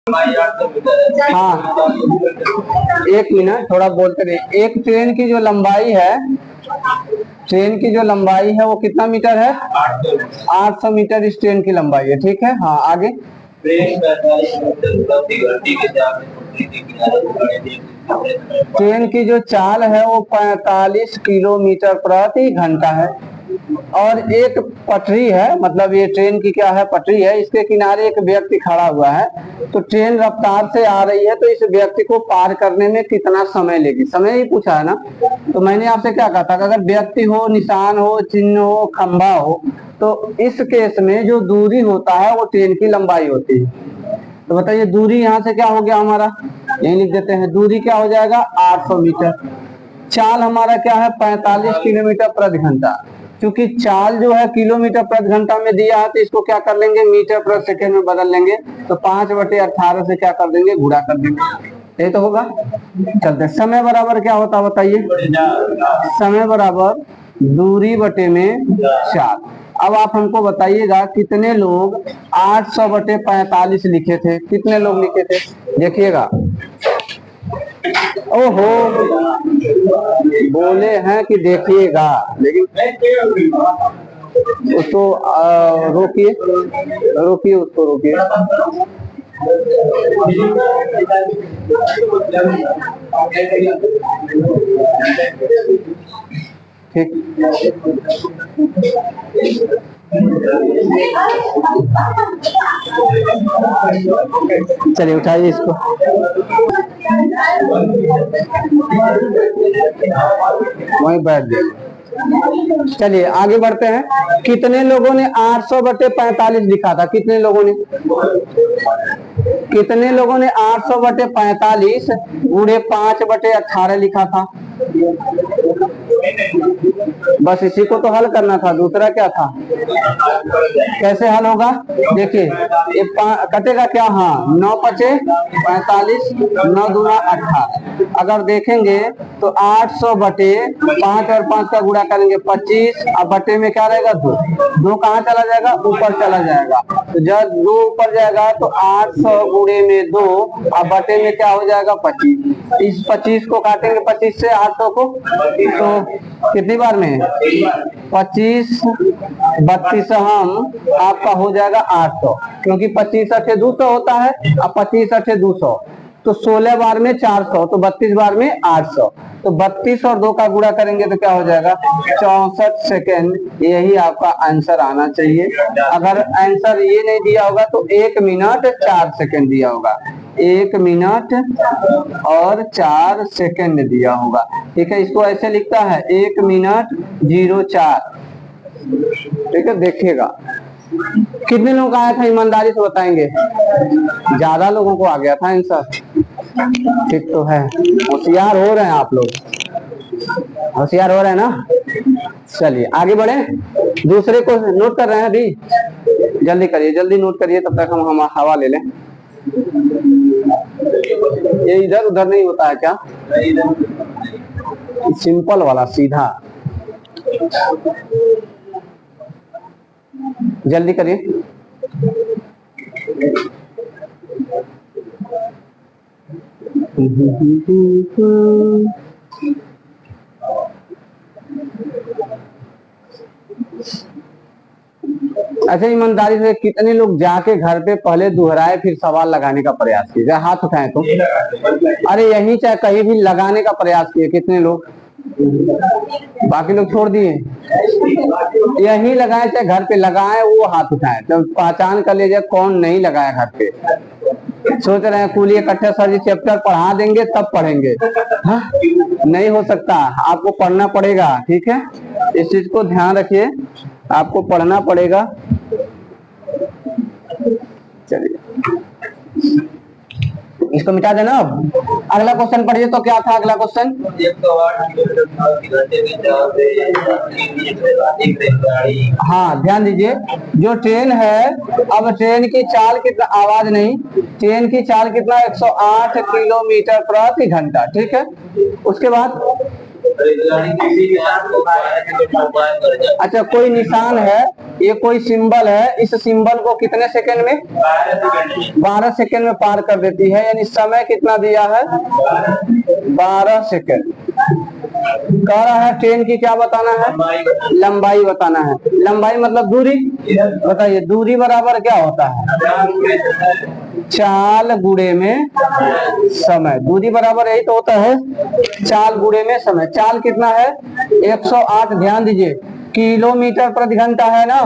हाँ, एक मिनट थोड़ा बोलते रहिए। एक ट्रेन की जो लंबाई है, ट्रेन की जो लंबाई है वो कितना मीटर है? 800 मीटर इस ट्रेन की लंबाई है। ठीक है, हाँ आगे। ट्रेन की जो चाल है वो 45 किलोमीटर प्रति घंटा है। और एक पटरी है, मतलब ये ट्रेन की क्या है, पटरी है, इसके किनारे एक व्यक्ति खड़ा हुआ है। तो ट्रेन रफ्तार से आ रही है, तो इस व्यक्ति को पार करने में कितना समय लेगी? समय ही पूछा है ना। तो मैंने आपसे क्या कहा था कि अगर व्यक्ति हो, निशान हो, चिन्ह हो, खंभा हो, तो इस केस में जो दूरी होता है वो ट्रेन की लंबाई होती है। तो बताइए दूरी यहाँ से क्या हो गया हमारा, यही लिख देते हैं। दूरी क्या हो जाएगा? 800 मीटर। चाल हमारा क्या है? 45 किलोमीटर प्रति घंटा। क्योंकि चाल जो है किलोमीटर प्रति घंटा में दिया है, तो इसको क्या कर लेंगे, मीटर प्रति सेकेंड में बदल लेंगे। तो 5/18 से क्या कर देंगे, गुणा कर देंगे। ये तो होगा। चलते, समय बराबर क्या होता है बताइए? समय बराबर दूरी बटे में 4। अब आप हमको बताइएगा कितने लोग 800/45 लिखे थे? कितने लोग लिखे थे? देखिएगा। ओहो, बोले हैं कि देखिएगा, लेकिन उसको रोकिए, रोकिए, उसको रोकिए। ठीक, चलिए उठाइए इसको। वहीं बैठ जाइए। चलिए आगे बढ़ते हैं। कितने लोगों ने 800/45 लिखा था? कितने लोगों ने? कितने लोगों ने 800/45 गुणे 5/18 लिखा था? बस इसी को तो हल करना था, दूसरा क्या था? कैसे हल होगा? देखिए, ये कटेगा क्या? हाँ, 9×5 = 45, 9 दूना 18। अगर देखेंगे तो 800/5 और 5 का गुणा करेंगे 25, अब बटे में क्या रहेगा? 2। 2 कहाँ चला जाएगा? ऊपर चला जाएगा। तो जब 2 ऊपर जाएगा तो 800 गुणे में 2, अब बटे में क्या हो जाएगा? 25। इस 25 को काटेंगे 25 से 800 को, तो कितनी बार में? 25 32 हम आपका हो जाएगा 800, क्योंकि 25 8 200 होता है। अब 25 8 200, तो 16 बार में 400, तो 32 बार में 800। तो 32 और 2 का गुणा करेंगे तो क्या हो जाएगा? 64 सेकेंड। यही आपका आंसर आना चाहिए। अगर आंसर ये नहीं दिया होगा तो 1 मिनट 4 सेकेंड दिया होगा। 1 मिनट और 4 सेकेंड दिया होगा। ठीक है, इसको ऐसे लिखता है 1 मिनट 04। ठीक है, देखिएगा कितने लोगों का आया था, ईमानदारी से बताएंगे। ज्यादा लोगों को आ गया था आंसर। ठीक तो है, होशियार हो रहे हैं आप लोग, होशियार हो रहे हैं ना। चलिए आगे बढ़े। दूसरे को नोट कर रहे हैं अभी? जल्दी करिए, जल्दी नोट करिए, तब तक हम हवा ले लें। ये इधर उधर नहीं होता है क्या? सिंपल वाला सीधा। जल्दी करिए। अच्छा, ईमानदारी से कितने लोग जाके घर पे पहले दोहराए फिर सवाल लगाने का प्रयास किए? हाथ उठाए तो। अरे यही चाहे कहीं भी लगाने का प्रयास किए, कितने लोग? बाकी लोग छोड़ दिए। यही लगाए चाहे घर पे लगाए, वो हाथ उठाए, तो पहचान कर लीजिए कौन नहीं लगाया घर पे। सोच रहे हैं कुल इकट्ठे सर जी चैप्टर पढ़ा देंगे तब पढ़ेंगे। हाँ? नहीं हो सकता, आपको पढ़ना पड़ेगा। ठीक है, इस चीज को ध्यान रखिए, आपको पढ़ना पड़ेगा। चलिए इसको मिटा देना। अब अगला क्वेश्चन पढ़िए। तो क्या था अगला क्वेश्चन? हाँ ध्यान दीजिए, जो ट्रेन है, अब ट्रेन की चाल कितना, आवाज नहीं, ट्रेन की चाल कितना? 108 किलोमीटर प्रति घंटा। ठीक है, उसके बाद अच्छा, कोई निशान है, ये कोई सिंबल है, इस सिंबल को कितने सेकंड में? 12 सेकंड में पार कर देती है। यानी समय कितना दिया है? 12 सेकंड। कह रहा है ट्रेन की क्या बताना है? लंबाई बताना है। लंबाई मतलब दूरी। बताइए दूरी बराबर क्या होता है? चाल गुणे में समय। दूरी बराबर यही तो होता है, चाल गुणे में समय। चाल कितना है? 108। ध्यान दीजिए, किलोमीटर प्रति घंटा है ना,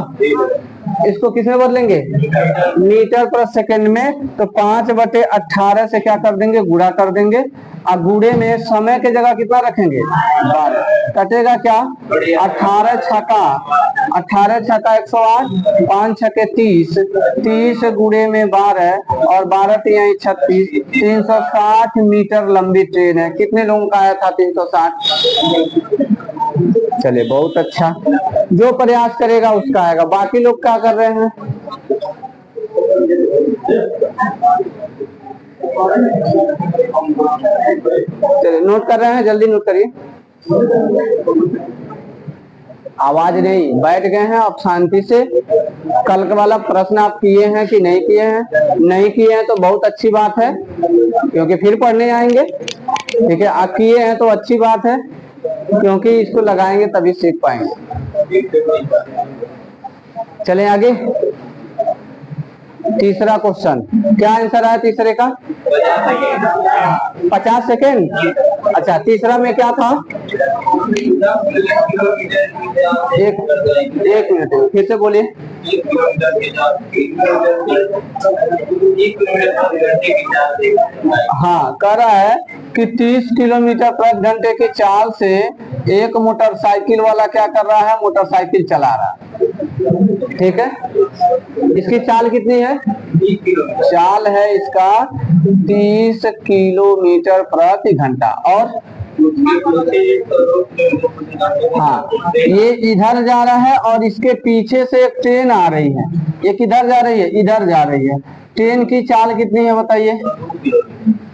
इसको किसमें बदलेंगे? मीटर पर सेकंड में। तो 5/18 से क्या कर देंगे? गुणा कर देंगे। और गुणे में समय के जगह कितना रखेंगे? 12। कटेगा क्या? 18 छका 108, 5 छके 30, 30 गुणे में 12 और 12 तिहाई 36, 360 मीटर लंबी ट्रेन है। कितने लोगों का आया था? 360। चलिए बहुत अच्छा, जो प्रयास करेगा उसका आएगा। बाकी लोग क्या कर रहे हैं? चलिए नोट कर रहे हैं, जल्दी नोट करिए। आवाज नहीं, बैठ गए हैं अब शांति से। कल का वाला प्रश्न आप किए हैं कि नहीं किए हैं? नहीं किए हैं तो बहुत अच्छी बात है, क्योंकि फिर पढ़ने आएंगे। ठीक है, आप किए हैं तो अच्छी बात है, क्योंकि इसको लगाएंगे तभी सीख पाएंगे। चलें आगे। तीसरा क्वेश्चन, क्या आंसर है तीसरे का? 50 सेकेंड। अच्छा, तीसरा में क्या था? एक मिनट फिर से बोलिए। हाँ, कह रहा है कि 30 किलोमीटर प्रति घंटे की चाल से एक मोटरसाइकिल वाला क्या कर रहा है? मोटरसाइकिल चला रहा है। ठीक है, इसकी चाल कितनी है? चाल है इसका 30 किलोमीटर प्रति घंटा। और हाँ, ये इधर जा रहा है और इसके पीछे से एक ट्रेन आ रही है। ये किधर जा रही है? इधर जा रही है। ट्रेन की चाल कितनी है बताइए?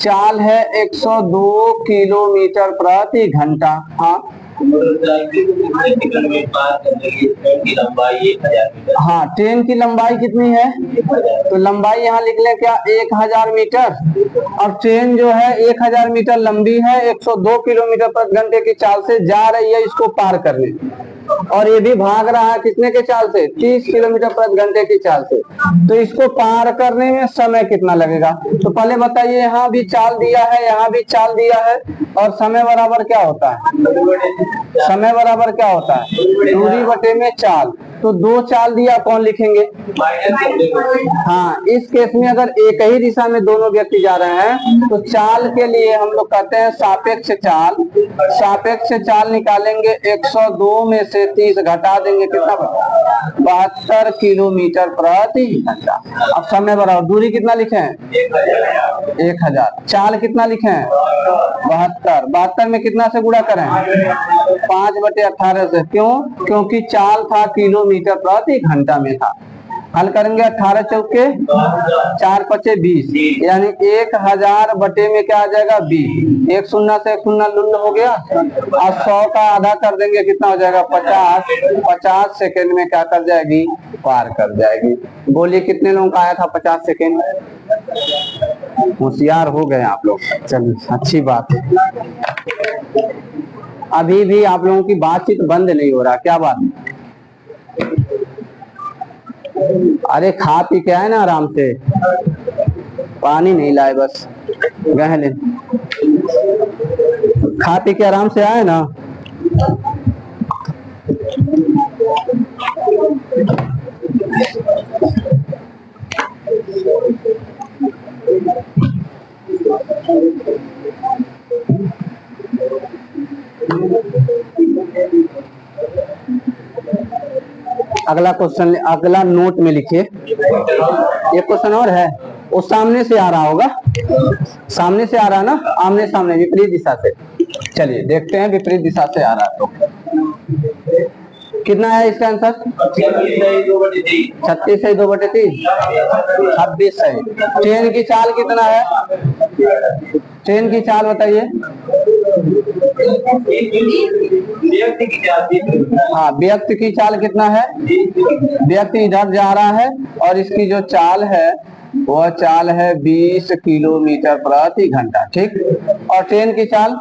चाल है 102 किलोमीटर प्रति घंटा। हाँ, हाँ, ट्रेन की लंबाई कितनी है? तो लंबाई यहाँ लिख लें क्या? 1000 मीटर। और ट्रेन जो है 1000 मीटर लंबी है, 102 किलोमीटर प्रति घंटे की चाल से जा रही है इसको पार करने। और ये भी भाग रहा है कितने के चाल से? 30 किलोमीटर प्रति घंटे की चाल से। तो इसको पार करने में समय कितना लगेगा? तो पहले बताइए, यहाँ भी चाल दिया है, यहाँ भी चाल दिया है, और समय बराबर क्या होता है? समय बराबर क्या होता है? दूरी बटे में चाल। तो 2 चाल दिया, कौन लिखेंगे? हाँ, इस केस में अगर एक ही दिशा में दोनों व्यक्ति जा रहे हैं तो चाल के लिए हम लोग कहते हैं सापेक्ष चाल। सापेक्ष चाल निकालेंगे, 102 में से 30 घटा देंगे, कितना बचा? 72 किलोमीटर प्रति घंटा। अब समय बराबर, दूरी कितना लिखे हैं? 1000। चाल कितना लिखे हैं? 72। 72 में कितना से गुणा करें? 5/18 से। क्यों? क्योंकि चाल था किलोमीटर प्रति घंटा में था। हल करेंगे, 18 चौके 4 पचे 20, यानी 1000 बटे में क्या आ जाएगा? 20। एक शून्य से एक शून्य लुल्ल हो गया। और 100 का आधा कर देंगे, कितना हो जाएगा? 50। 50 सेकेंड में क्या कर जाएगी? पार कर जाएगी। बोलिए कितने लोगों का आया था 50 सेकेंड? होशियार हो गए आप लोग। चलिए अच्छी बात है। अभी भी आप लोगों की बातचीत बंद नहीं हो रहा, क्या बात? अरे खा पी के आए ना आराम से, पानी नहीं लाए, बस गए ले। खा पी के आराम से आए ना। अगला क्वेश्चन, अगला नोट में लिखिए। एक क्वेश्चन और है, वो सामने से आ रहा होगा। सामने से आ रहा है ना, आमने सामने, विपरीत दिशा से। चलिए देखते हैं, विपरीत दिशा से आ रहा है तो कितना है इसका आंसर? 36 है 2/3, 26 है। ट्रेन की चाल कितना है? ट्रेन की चाल बताइए। हाँ, व्यक्ति की चाल कितना है, व्यक्ति इधर जा रहा है और इसकी जो चाल है वह चाल है 20 किलोमीटर प्रति घंटा, ठीक। और ट्रेन की चाल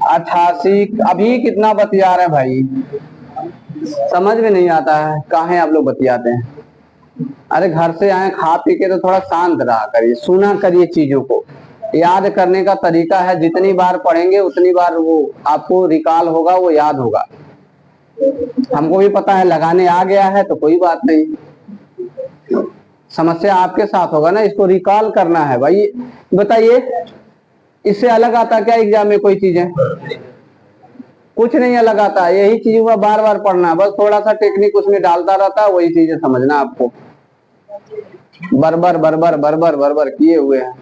88। अभी कितना बतिया रहे हैं भाई, समझ में नहीं आता है, काहे आप लोग बतियाते हैं। अरे घर से आए खा पी के तो थोड़ा शांत रहा करिए, सुना करिए, चीजों को याद करने का तरीका है, जितनी बार पढ़ेंगे उतनी बार वो आपको रिकॉल होगा, वो याद होगा। हमको भी पता है, लगाने आ गया है तो कोई बात नहीं, समस्या आपके साथ होगा ना, इसको रिकॉल करना है भाई। बताइए, इससे अलग आता क्या एग्जाम में कोई चीजें? कुछ नहीं अलग आता, यही चीजों का बार बार पढ़ना, बस थोड़ा सा टेक्निक उसमें डालता रहता है, वही चीजें समझना आपको। बरबर बरबर बरबर बरबर किए हुए हैं।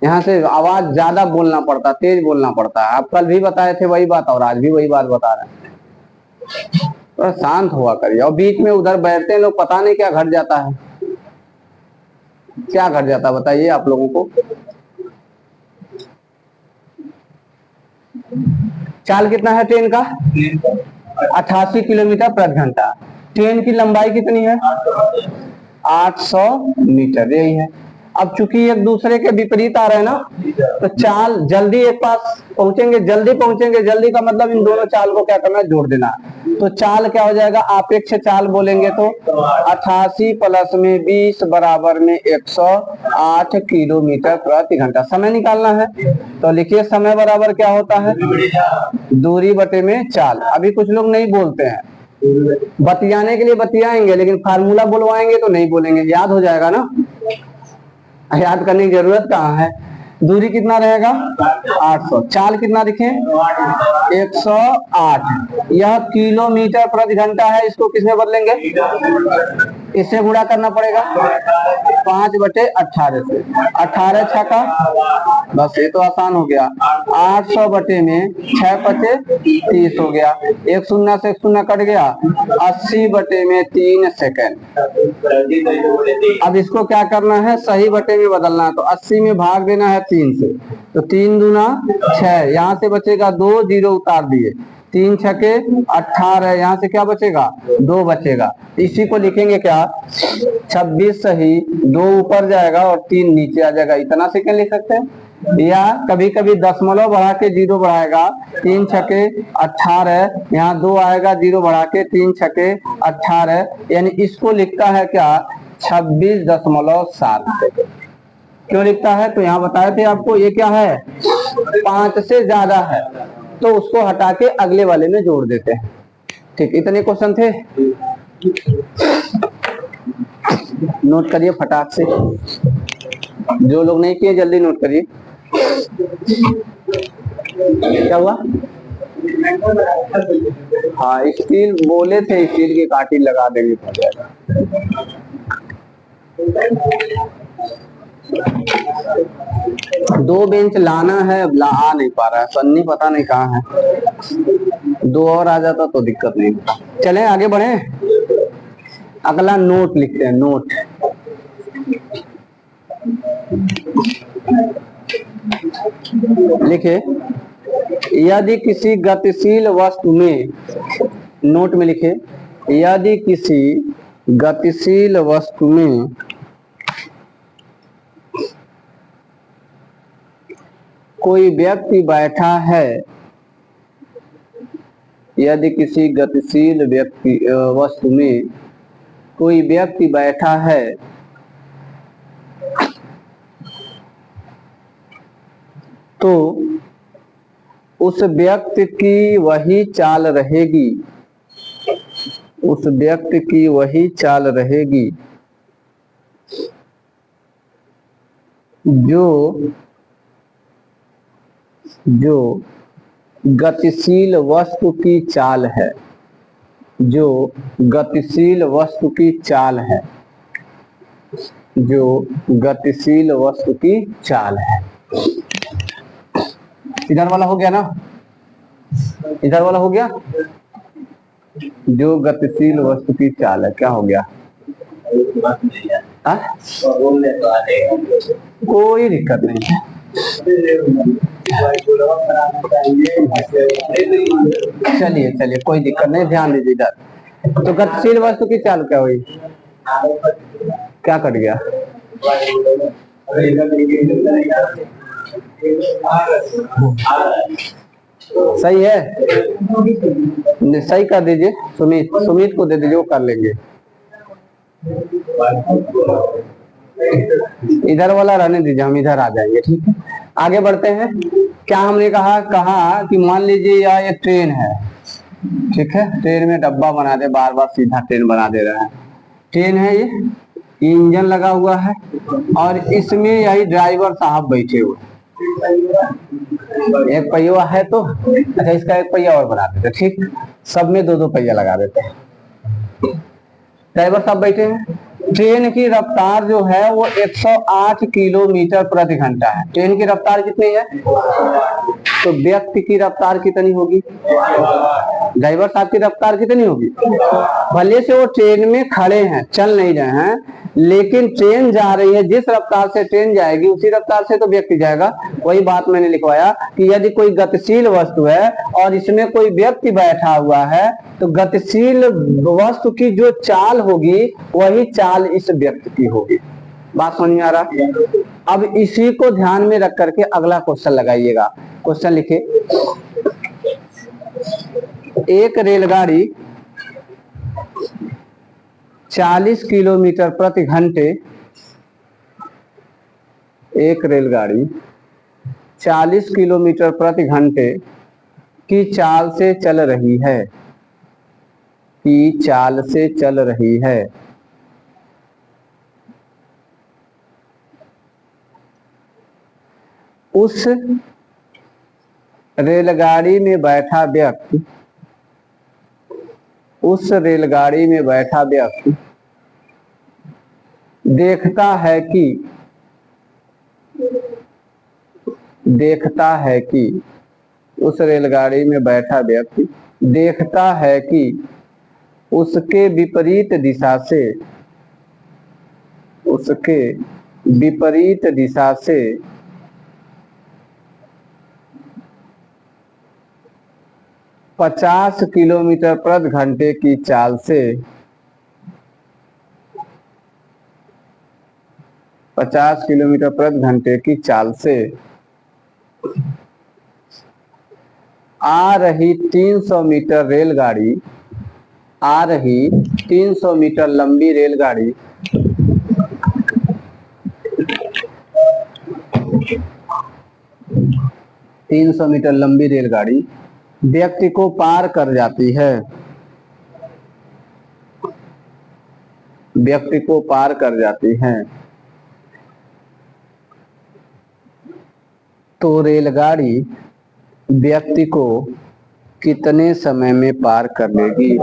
यहाँ से आवाज ज्यादा बोलना पड़ता, तेज बोलना पड़ता है। आप कल भी बताए थे वही बात और आज भी वही बात बता रहे हैं। तो शांत हुआ करिए। और बीच में उधर बैठते हैं लोग, पता नहीं क्या घट जाता है, क्या घट जाता बताइए आप लोगों को। चाल कितना है ट्रेन का? 88 किलोमीटर प्रति घंटा। ट्रेन की लंबाई कितनी है? 800 मीटर, यही है। अब चूंकि एक दूसरे के विपरीत आ रहे हैं ना, तो चाल जल्दी एक पास पहुंचेंगे, जल्दी पहुंचेंगे। जल्दी का मतलब इन दोनों चाल को क्या करना है, जोड़ देना। तो चाल क्या हो जाएगा, आपेक्ष चाल बोलेंगे तो 88 प्लस में 20 बराबर में 108 किलोमीटर प्रति घंटा। समय निकालना है तो लिखिए, समय बराबर क्या होता है, दूरी बटे में चाल। अभी कुछ लोग नहीं बोलते हैं, बतियाने के लिए बतियाएंगे, लेकिन फार्मूला बुलवाएंगे तो नहीं बोलेंगे। याद हो जाएगा ना, याद करने की जरूरत कहाँ है। दूरी कितना रहेगा, 800। चाल कितना लिखें, 108। यह किलोमीटर प्रति घंटा है, इसको किसमें बदलेंगे, इससे गुणा करना पड़ेगा 5/18 से। 18 छका, बस ये तो आसान हो गया। 800 बटे में 6×5 = 30 हो गया। एक शून्य से एक शून्य कट गया, 80 बटे में 3 सेकेंड। अब इसको क्या करना है, सही बटे में बदलना है, तो 80 में भाग देना है 3 से, तो 3 दूना 6, यहाँ से बचेगा 2, 0 उतार दिए, 3 छके 18, यहाँ से क्या बचेगा, 2 बचेगा। इसी को लिखेंगे क्या, 26 सही, 2 ऊपर जाएगा और 3 नीचे आ जाएगा। इतना सेकंड लिख सकते हैं। या कभी कभी दशमलव बढ़ा के 0 बढ़ाएगा, 3 छके 18, यहाँ 2 आएगा, 0 बढ़ा के 3 छके 18, यानी इसको लिखता है क्या, 26.7 सेकंड। क्यों लिखता है, तो यहाँ बताए थे आपको, ये क्या है, 5 से ज्यादा है, तो उसको हटा के अगले वाले में जोड़ देते हैं। ठीक, इतने क्वेश्चन थे, नोट करिए फटाक से। जो लोग नहीं किए जल्दी नोट करिए। क्या हुआ, हाँ स्टील बोले थे, स्टील की काटी लगा देंगे, हो जाएगा। दो बेंच लाना है, अब आ नहीं पा रहा है, सन्नी पता नहीं कहाँ है। 2 और आ जाता तो दिक्कत नहीं। चलें आगे बढ़े, अगला नोट लिखते हैं, नोट। लिखे, यदि किसी गतिशील वस्तु में, नोट में लिखे, यदि किसी गतिशील वस्तु में कोई व्यक्ति बैठा है, यदि किसी गतिशील वस्तु में कोई व्यक्ति बैठा है तो उस व्यक्ति की वही चाल रहेगी, उस व्यक्ति की वही चाल रहेगी जो गतिशील वस्तु की चाल है, जो गतिशील वस्तु की चाल है, जो गतिशील वस्तु की चाल है। इधर वाला हो गया ना, इधर वाला हो गया, जो गतिशील वस्तु की चाल है, क्या हो गया, कोई दिक्कत नहीं है। चलिए चलिए, कोई दिक्कत नहीं, ध्यान दीजिए इधर। तो गतिशील वस्तु की चाल क्या हुई, क्या कट गया? सही है, सही कर दीजिए। सुमित सुमित को दे दीजिए, वो कर लेंगे। इधर वाला रहने दीजिए, हम इधर आ जाएंगे, ठीक है। आगे बढ़ते हैं। क्या हमने कहा कि मान लीजिए यह एक ट्रेन है, ठीक है। ट्रेन में डब्बा बना दे, बार बार सीधा ट्रेन बना दे रहा है। ट्रेन है ये इंजन लगा हुआ है और इसमें यही ड्राइवर साहब बैठे हुए। एक पहिया है तो अच्छा, इसका एक पहिया और बना देते, ठीक। सब में दो दो पहिया लगा देते हैं। ड्राइवर साहब बैठे हैं। ट्रेन की रफ्तार जो है वो 108 किलोमीटर प्रति घंटा है। ट्रेन की रफ्तार कितनी है? तो व्यक्ति की रफ्तार कितनी होगी? ड्राइवर साहब की रफ्तार कितनी होगी? भले से वो ट्रेन में खड़े हैं, चल नहीं रहे हैं, लेकिन ट्रेन जा रही है, जिस रफ्तार से ट्रेन जाएगी उसी रफ्तार से तो व्यक्ति जाएगा। वही बात मैंने लिखवाया कि यदि कोई गतिशील वस्तु है और इसमें कोई व्यक्ति बैठा हुआ है तो गतिशील वस्तु की जो चाल होगी वही चाल इस व्यक्ति की होगी। बात समझ में आ रहा? अब इसी को ध्यान में रख करके अगला क्वेश्चन लगाइएगा। क्वेश्चन लिखे, एक रेलगाड़ी 40 किलोमीटर प्रति घंटे, एक रेलगाड़ी 40 किलोमीटर प्रति घंटे की चाल से चल रही है, की चाल से चल रही है। उस रेलगाड़ी में बैठा व्यक्ति, उस रेलगाड़ी में बैठा व्यक्ति देखता है कि उस रेलगाड़ी में बैठा व्यक्ति देखता है कि उसके विपरीत दिशा से, उसके विपरीत दिशा से 50 किलोमीटर प्रति घंटे की चाल से 50 किलोमीटर प्रति घंटे की चाल से आ रही 300 मीटर रेलगाड़ी, आ रही 300 मीटर लंबी रेलगाड़ी 300 मीटर लंबी रेलगाड़ी व्यक्ति को पार कर जाती है, व्यक्ति को पार कर जाती है। तो रेलगाड़ी व्यक्ति को कितने समय में पार कर लेगी?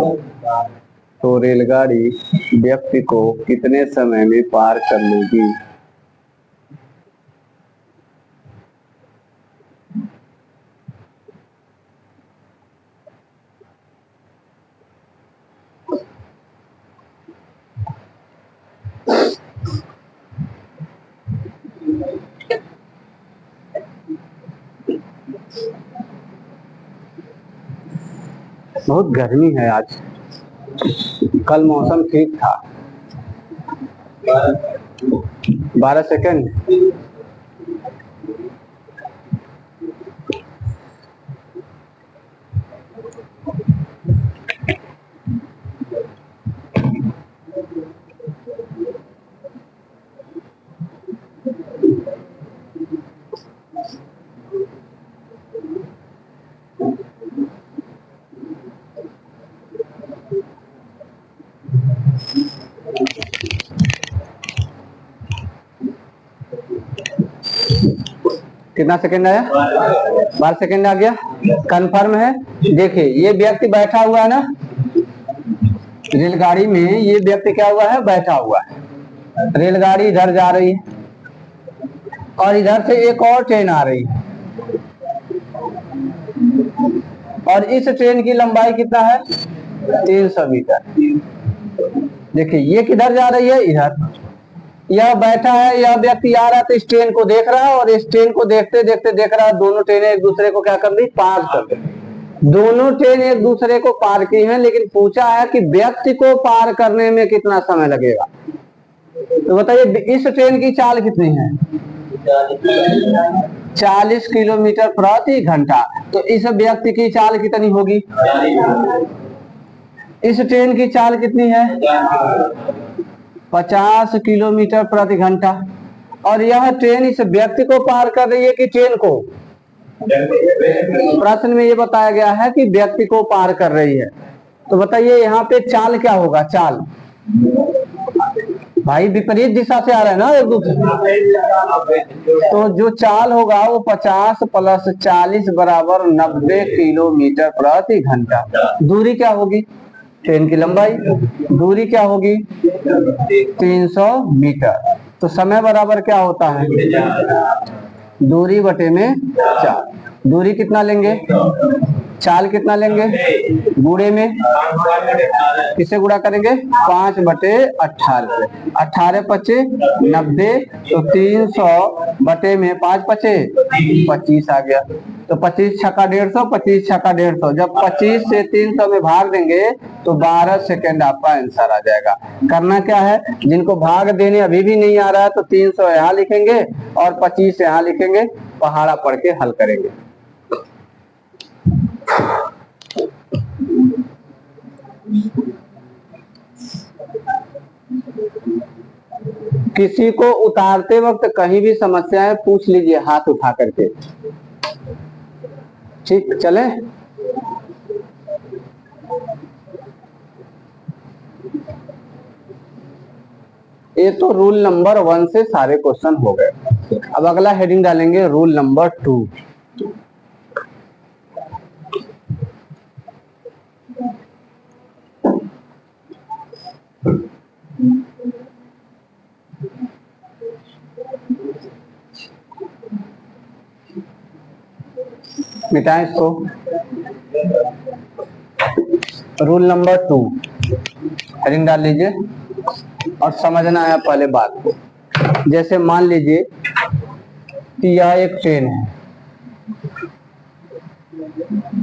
तो रेलगाड़ी व्यक्ति को कितने समय में पार कर लेगी? बहुत गर्मी है आज, कल मौसम ठीक था। 12 सेकंड। कितना सेकंड आया? 12 सेकंड आ गया। कंफर्म है? देखिए ये व्यक्ति बैठा हुआ है ना रेलगाड़ी में, ये व्यक्ति क्या हुआ है? बैठा हुआ है। रेलगाड़ी इधर जा रही है और इधर से एक और ट्रेन आ रही है और इस ट्रेन की लंबाई कितना है? 300 मीटर। देखिए ये किधर जा रही है? इधर। यह बैठा है, यह व्यक्ति आ रहा है तो इस ट्रेन को देख रहा है और इस ट्रेन को देखते देखते देख रहा है दोनों ट्रेनें एक दूसरे को क्या कर दी, पार कर दी। दोनों ट्रेन एक दूसरे को पार की हैं, लेकिन पूछा है कि व्यक्ति को पार करने में कितना समय लगेगा। तो बताइए इस ट्रेन की चाल कितनी है, 40 किलोमीटर प्रति घंटा। तो इस व्यक्ति की चाल कितनी होगी, इस ट्रेन की चाल कितनी है, 50 किलोमीटर प्रति घंटा। और यह ट्रेन इस व्यक्ति को पार कर रही है कि ट्रेन को, प्रश्न में ये बताया गया है कि व्यक्ति को पार कर रही है। तो बताइए यहाँ पे चाल क्या होगा, चाल भाई विपरीत दिशा से आ रहा है ना एक दूसरे, तो जो चाल होगा वो 50 + 40 बराबर 90 किलोमीटर प्रति घंटा। दूरी क्या होगी, ट्रेन की लंबाई, दूरी क्या होगी 300 मीटर। तो समय बराबर क्या होता है, दूरी बटे में चाल। दूरी कितना लेंगे, चाल कितना लेंगे, गुणे में किसे गुणा करेंगे, 5/18, 18 × 5 = 90, तो 300 बटे में 5 × 5 = 25 आ गया। तो 25 × 6 = 150, 25 × 6 = 150। जब 25 से 300 में भाग देंगे तो 12 सेकंड आपका आंसर आ जाएगा। करना क्या है, जिनको भाग देने अभी भी नहीं आ रहा है तो 300 यहाँ लिखेंगे और 25 यहाँ लिखेंगे, पहाड़ा पढ़ के हल करेंगे। किसी को उतारते वक्त कहीं भी समस्या है पूछ लीजिए हाथ उठा करके, ठीक चले। ये तो रूल नंबर 1 से सारे क्वेश्चन हो गए। अब अगला हेडिंग डालेंगे रूल नंबर 2। मिटाएं इसको। रूल नंबर 2 हेडिंग डाल लीजिए और समझना है पहले बात को। जैसे मान लीजिए कि यह एक ट्रेन है,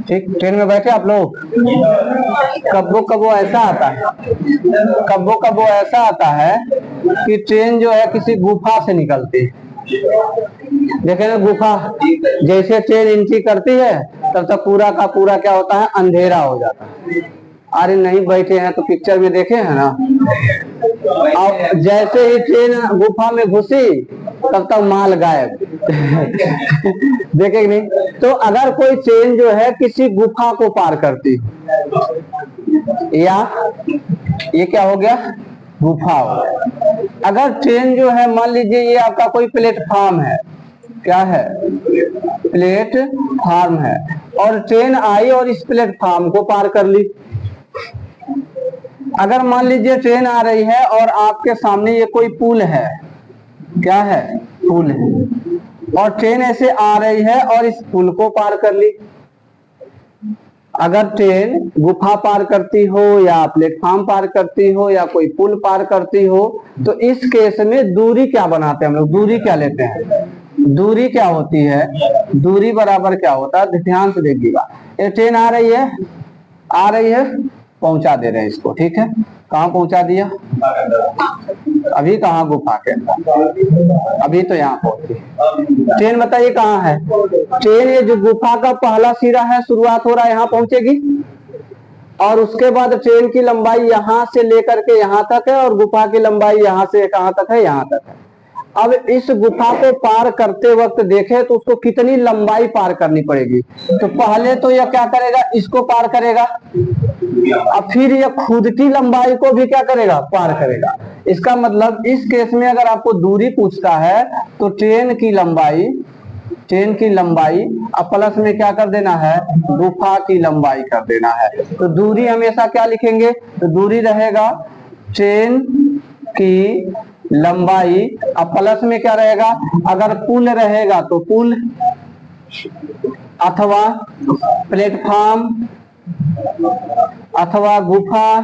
ठीक, ट्रेन में बैठे आप लोग, कब्बो कब्बो ऐसा आता है, कब्बो कब्बो ऐसा आता है कि ट्रेन जो है किसी गुफा से निकलती है। देखे ना गुफा, जैसे ट्रेन एंट्री करती है तब तक पूरा का पूरा क्या होता है, अंधेरा हो जाता है। अरे नहीं बैठे हैं तो पिक्चर में देखे हैं ना, अब जैसे ही ट्रेन गुफा में घुसी तब तक माल गायब देखे कि नहीं। तो अगर कोई ट्रेन जो है किसी गुफा को पार करती, या ये क्या हो गया, गुफा हो गया। अगर ट्रेन जो है मान लीजिए ये आपका कोई प्लेटफॉर्म है, क्या है, प्लेटफॉर्म है, और ट्रेन आई और इस प्लेटफॉर्म को पार कर ली। अगर मान लीजिए ट्रेन आ रही है और आपके सामने ये कोई पुल है, क्या है, पुल है, और ट्रेन ऐसे आ रही है और इस पुल को पार कर ली। अगर ट्रेन गुफा पार करती हो या प्लेटफॉर्म पार करती हो या कोई पुल पार करती हो तो इस केस में दूरी क्या बनाते हैं हम लोग, दूरी क्या लेते हैं, दूरी क्या होती है, दूरी बराबर क्या होता है, ध्यान से देखिएगा। ये ट्रेन आ रही है, आ रही है, पहुंचा दे रहे हैं इसको, ठीक है, कहाँ पहुंचा दिया, अभी कहाँ, गुफा के अंदर, अभी तो यहाँ पहुंची ट्रेन। बताइए कहाँ है ट्रेन, ये जो गुफा का पहला सिरा है, शुरुआत हो रहा है, यहाँ पहुंचेगी, और उसके बाद ट्रेन की लंबाई यहाँ से लेकर के यहाँ तक है, और गुफा की लंबाई यहाँ से कहाँ तक है, यहाँ तक है। अब इस गुफा को पार करते वक्त देखे तो उसको कितनी लंबाई पार करनी पड़ेगी। तो पहले तो यह क्या करेगा, इसको पार करेगा, अब फिर यह खुद की लंबाई को भी क्या करेगा, पार करेगा। इसका मतलब इस केस में अगर आपको दूरी पूछता है तो ट्रेन की लंबाई अब प्लस में क्या कर देना है, गुफा की लंबाई कर देना है। तो दूरी हमेशा क्या लिखेंगे, तो दूरी रहेगा ट्रेन की लंबाई, अब प्लस में क्या रहेगा, अगर पुल रहेगा तो पुल अथवा प्लेटफॉर्म अथवा गुफा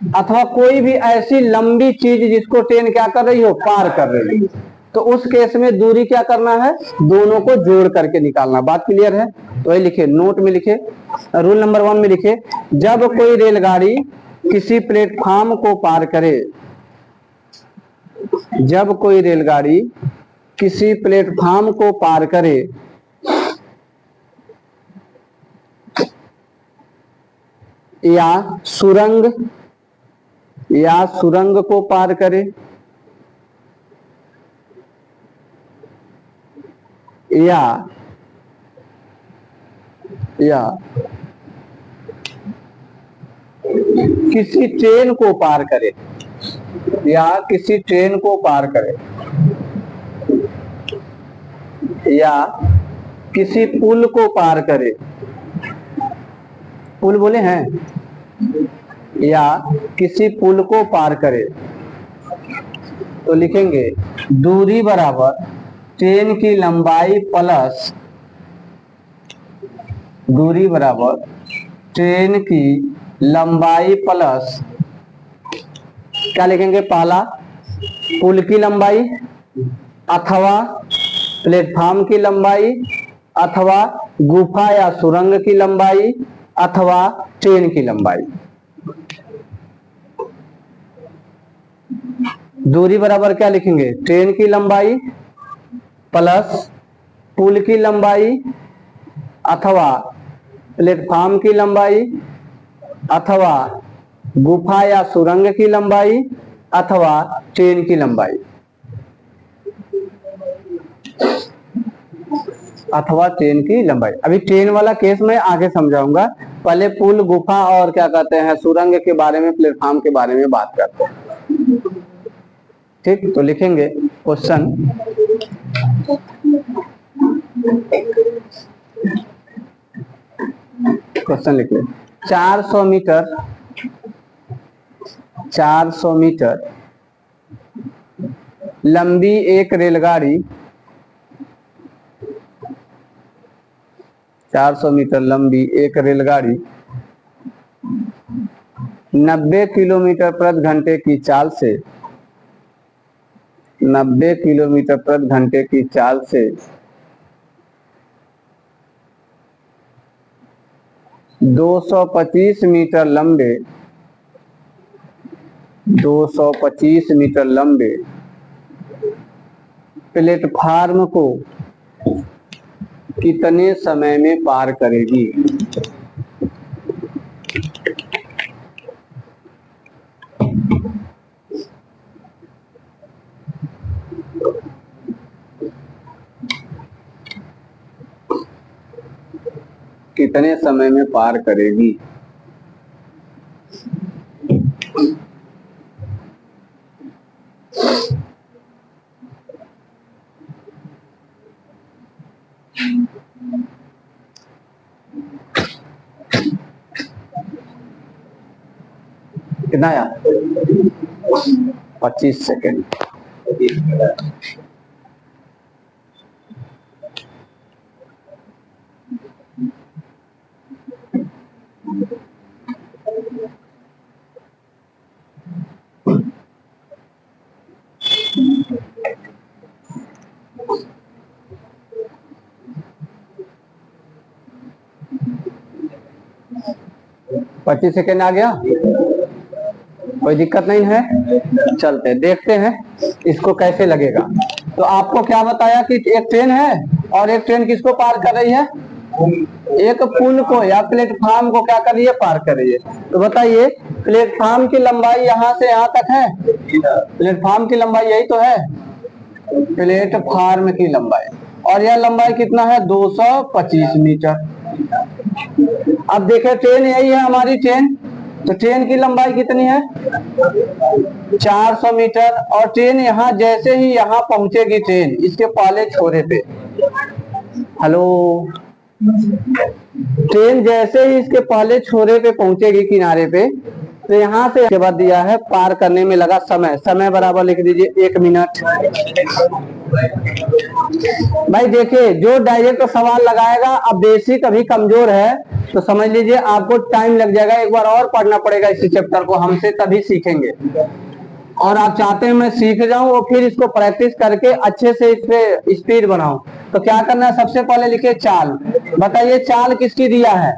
अथवा कोई भी ऐसी लंबी चीज जिसको ट्रेन क्या कर रही हो, पार कर रही हो, तो उस केस में दूरी क्या करना है, दोनों को जोड़ करके निकालना। बात क्लियर है? तो वही लिखे, नोट में लिखे, रूल नंबर 1 में लिखे, जब कोई रेलगाड़ी किसी प्लेटफॉर्म को पार करे, जब कोई रेलगाड़ी किसी प्लेटफॉर्म को पार करे या सुरंग को पार करे या किसी ट्रेन को पार करे, या किसी ट्रेन को पार करे, या किसी पुल को पार करे, पुल बोले हैं, या किसी पुल को पार करे, तो लिखेंगे दूरी बराबर ट्रेन की लंबाई प्लस, दूरी बराबर ट्रेन की लंबाई प्लस, क्या लिखेंगे, पहला पुल की लंबाई अथवा प्लेटफॉर्म की लंबाई अथवा गुफा या सुरंग की लंबाई अथवा ट्रेन की लंबाई। दूरी बराबर क्या लिखेंगे, ट्रेन की लंबाई प्लस पुल की लंबाई अथवा प्लेटफॉर्म की लंबाई अथवा गुफा या सुरंग की लंबाई अथवा ट्रेन की लंबाई, अथवा ट्रेन की लंबाई। अभी ट्रेन वाला केस में आगे समझाऊंगा, पहले पुल, गुफा और क्या कहते हैं सुरंग के बारे में, प्लेटफॉर्म के बारे में बात करते हैं। ठीक, तो लिखेंगे क्वेश्चन, क्वेश्चन लिख ले, 400 मीटर 400 मीटर लंबी एक रेलगाड़ी, 400 मीटर लंबी एक रेलगाड़ी 90 किलोमीटर प्रति घंटे की चाल से 90 किलोमीटर प्रति घंटे की चाल से 225 मीटर लंबे 225 मीटर लंबे प्लेटफार्म को कितने समय में पार करेगी। कितने समय में पार करेगी। कितना आया, 25 सेकेंड। पच्चीस सेकेंड आ गया, कोई दिक्कत नहीं है। चलते देखते हैं इसको कैसे लगेगा। तो आपको क्या बताया कि एक ट्रेन है और एक ट्रेन किसको पार कर रही है, एक पुल को या प्लेटफॉर्म को क्या कर रही है, पार कर रही है। तो बताइए प्लेटफॉर्म की लंबाई यहाँ से यहाँ तक है, प्लेटफॉर्म की लंबाई यही तो है, प्लेटफॉर्म की लंबाई, और यह लंबाई कितना है 225 मीटर। अब देखें ट्रेन यही है हमारी ट्रेन, तो ट्रेन की लंबाई कितनी है 400 मीटर, और ट्रेन यहाँ जैसे ही यहाँ पहुंचेगी, ट्रेन इसके पहले छोरे पे, हेलो, ट्रेन जैसे ही इसके पहले छोरे पे पहुंचेगी किनारे पे, तो यहाँ से के बाद दिया है पार करने में लगा समय, समय बराबर लिख दीजिए 1 मिनट। भाई देखिए जो डायरेक्ट सवाल लगाएगा, अब बेसिक अभी कमजोर है तो समझ लीजिए आपको टाइम लग जाएगा, एक बार और पढ़ना पड़ेगा इस चैप्टर को हमसे, तभी सीखेंगे। और आप चाहते हैं मैं सीख जाऊं और फिर इसको प्रैक्टिस करके अच्छे से इस पे स्पीड बनाऊं, तो क्या करना है, सबसे पहले लिखिए चाल। बताइए चाल किसकी दिया है,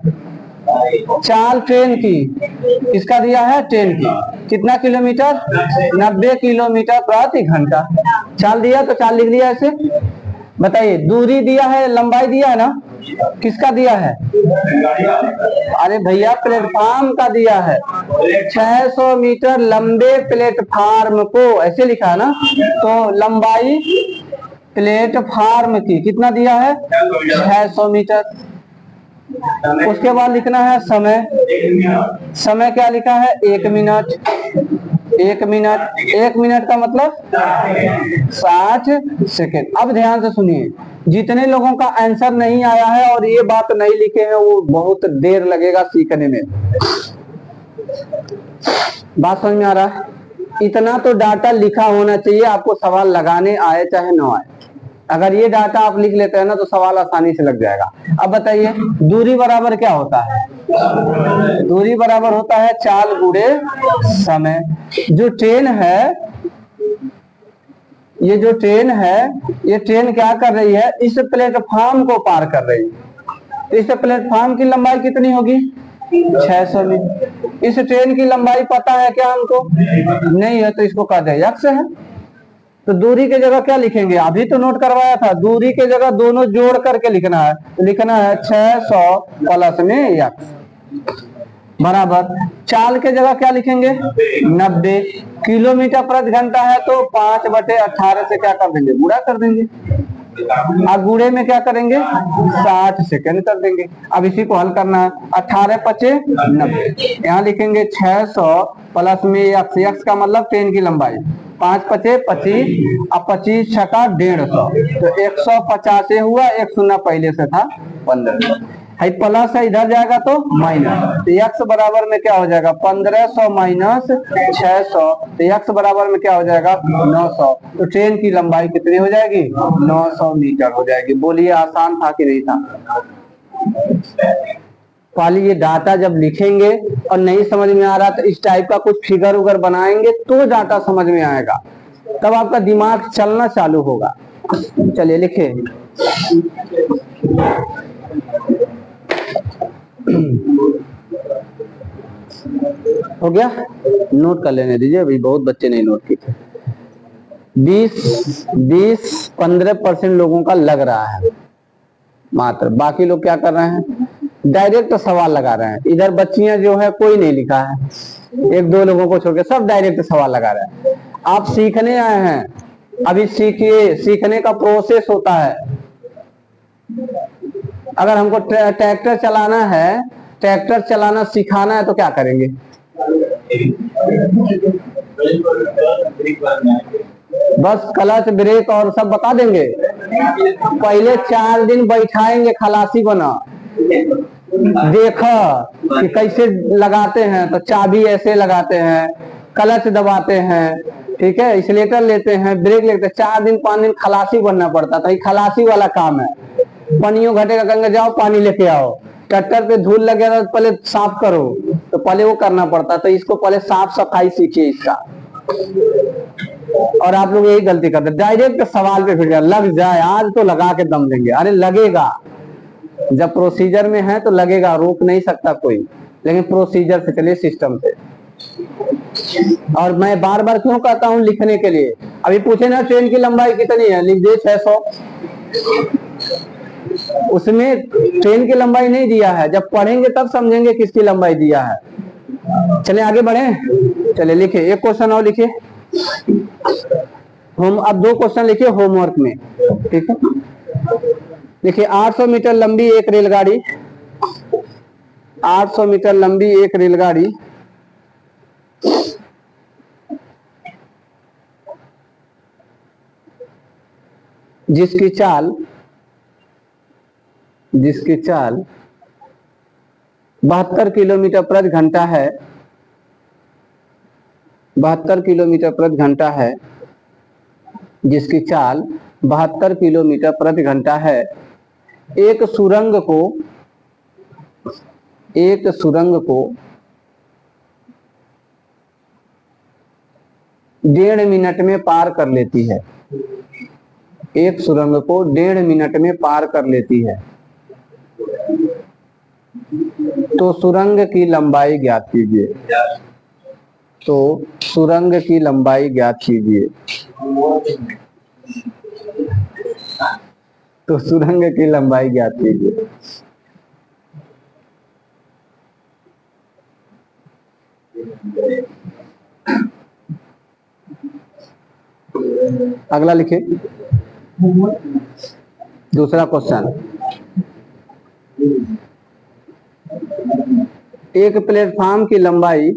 चाल ट्रेन की, किसका दिया है, ट्रेन की। कितना किलोमीटर, 90 किलोमीटर प्रति घंटा। चाल दिया तो चाल लिख दिया ऐसे। बताइए दूरी दिया है, लंबाई दिया है ना, किसका दिया है, अरे भैया प्लेटफार्म का दिया है। 600 मीटर लंबे प्लेटफार्म को, ऐसे लिखा है ना, तो लंबाई प्लेटफार्म की कितना दिया है, 600 मीटर। उसके बाद लिखना है समय, समय क्या लिखा है, 1 मिनट। 1 मिनट, 1 मिनट का मतलब 60 सेकेंड। अब ध्यान से सुनिए, जितने लोगों का आंसर नहीं आया है और ये बात नहीं लिखे हैं वो बहुत देर लगेगा सीखने में। बात समझ में आ रहा है, इतना तो डाटा लिखा होना चाहिए, आपको सवाल लगाने आए चाहे ना आए। अगर ये डाटा आप लिख लेते हैं ना तो सवाल आसानी से लग जाएगा। अब बताइए दूरी बराबर क्या होता है, दूरी बराबर होता है चाल गुणे समय। जो ट्रेन है, ये जो ट्रेन है, ये ट्रेन क्या कर रही है, इस प्लेटफॉर्म को पार कर रही है। तो इस प्लेटफॉर्म की लंबाई कितनी होगी, 600 मीटर। इस ट्रेन की लंबाई पता है क्या हमको, नहीं है, तो इसको कह दे x है। तो दूरी के जगह क्या लिखेंगे, अभी तो नोट करवाया था, दूरी के जगह दोनों जोड़ करके लिखना है। तो लिखना है 600 प्लस में x बराबर, चाल के जगह क्या लिखेंगे, 90 किलोमीटर प्रति घंटा है, तो 5/18 से क्या कर देंगे, गुणा कर देंगे। अब गुणे में क्या करेंगे, 60 सेकंड कर देंगे। अब इसी को हल करना है, 18 पचे 90, यहाँ लिखेंगे 600 प्लस में x का मतलब ट्रेन की लंबाई, 5 पचे 25, अब 25 छका 150, तो 150 हुआ, एक शून्य पहले से था 15 है, प्लस है इधर जाएगा तो माइनस, तो x बराबर में क्या हो जाएगा, 1500 माइनस 600, तो x बराबर में क्या हो जाएगा, 900। तो ट्रेन की लंबाई कितनी हो जाएगी, 900 मीटर हो जाएगी। बोलिए आसान था कि नहीं था। पहले ये डाटा जब लिखेंगे और नहीं समझ में आ रहा तो इस टाइप का कुछ फिगर उगर बनाएंगे तो डाटा समझ में आएगा, तब आपका दिमाग चलना चालू होगा। चलिए लिखे, हो गया, नोट कर लेने दीजिए, अभी बहुत बच्चे नहीं नोट किए। 15% लोगों का लग रहा है मात्र, बाकी लोग क्या कर रहे हैं, डायरेक्ट सवाल लगा रहे हैं। इधर बच्चियां जो है कोई नहीं लिखा है, 1-2 लोगों को छोड़ के सब डायरेक्ट सवाल लगा रहे हैं। आप सीखने आए हैं, अभी सीखिए, सीखने का प्रोसेस होता है। अगर हमको ट्रैक्टर चलाना है, ट्रैक्टर चलाना सिखाना है तो क्या करेंगे, बस क्लच ब्रेक और सब बता देंगे। पहले 4 दिन बैठाएंगे, खलासी बना, देखा कि कैसे लगाते हैं, तो चाबी ऐसे लगाते हैं, क्लच दबाते हैं, ठीक है, एक्सीलेटर लेते हैं, ब्रेक लेते हैं। 4 दिन 5 दिन खलासी बनना पड़ता था, ये खलासी वाला काम है। पानियों घटेगा, कहेंगे जाओ पानी लेके आओ, ट्रैक्टर पे धूल लगे तो पहले साफ करो, तो पहले वो करना पड़ता। तो इसको पहले साफ सफाई सीखिए इसका। और आप लोग यही गलती करते, डायरेक्ट सवाल पे फिर जाए, लग जाए आज तो लगा के दम लेंगे। अरे लगेगा, जब प्रोसीजर में है तो लगेगा, रोक नहीं सकता कोई, लेकिन प्रोसीजर से चलिए, सिस्टम से। और मैं बार बार क्यों कहता हूं लिखने के लिए, अभी पूछे ना ट्रेन की लंबाई कितनी है, लिख दे 600, उसमें ट्रेन की लंबाई नहीं दिया है, जब पढ़ेंगे तब समझेंगे किसकी लंबाई दिया है। चले आगे बढ़े, चले लिखे, एक क्वेश्चन और लिखिए, हम अब 2 क्वेश्चन लिखिए होमवर्क में, ठीक है। देखिए 800 मीटर लंबी एक रेलगाड़ी, 800 मीटर लंबी एक रेलगाड़ी जिसकी चाल 72 किलोमीटर प्रति घंटा है, 72 किलोमीटर प्रति घंटा है, जिसकी चाल 72 किलोमीटर प्रति घंटा है। एक सुरंग को 1.5 मिनट में पार कर लेती है। एक सुरंग को 1.5 मिनट में पार कर लेती है। तो सुरंग की लंबाई ज्ञात कीजिए। तो सुरंग की लंबाई ज्ञात कीजिए। तो सुरंग की लंबाई ज्ञात कीजिए। अगला लिखिए, दूसरा क्वेश्चन। एक प्लेटफॉर्म की लंबाई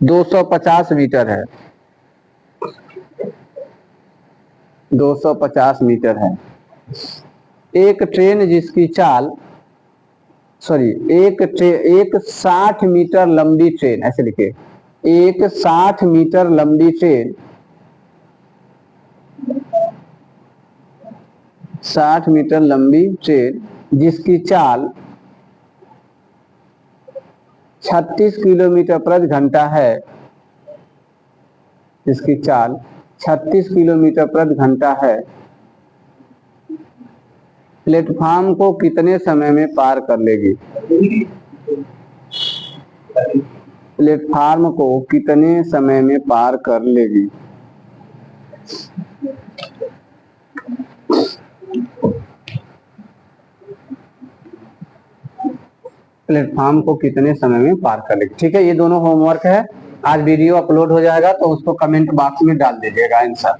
250 मीटर है। 250 मीटर है। एक ट्रेन जिसकी चाल एक 60 मीटर लंबी ट्रेन, ऐसे लिखे, एक 60 मीटर लंबी ट्रेन 60 मीटर लंबी ट्रेन जिसकी चाल 36 किलोमीटर प्रति घंटा है, जिसकी चाल 36 किलोमीटर प्रति घंटा है, प्लेटफॉर्म को कितने समय में पार कर लेगी? प्लेटफॉर्म को कितने समय में पार कर लेगी? प्लेटफॉर्म को कितने समय में पार कर लेगी। ठीक है, ये दोनों होमवर्क है। आज वीडियो अपलोड हो जाएगा तो उसको कमेंट बॉक्स में डाल दीजिएगा आंसर।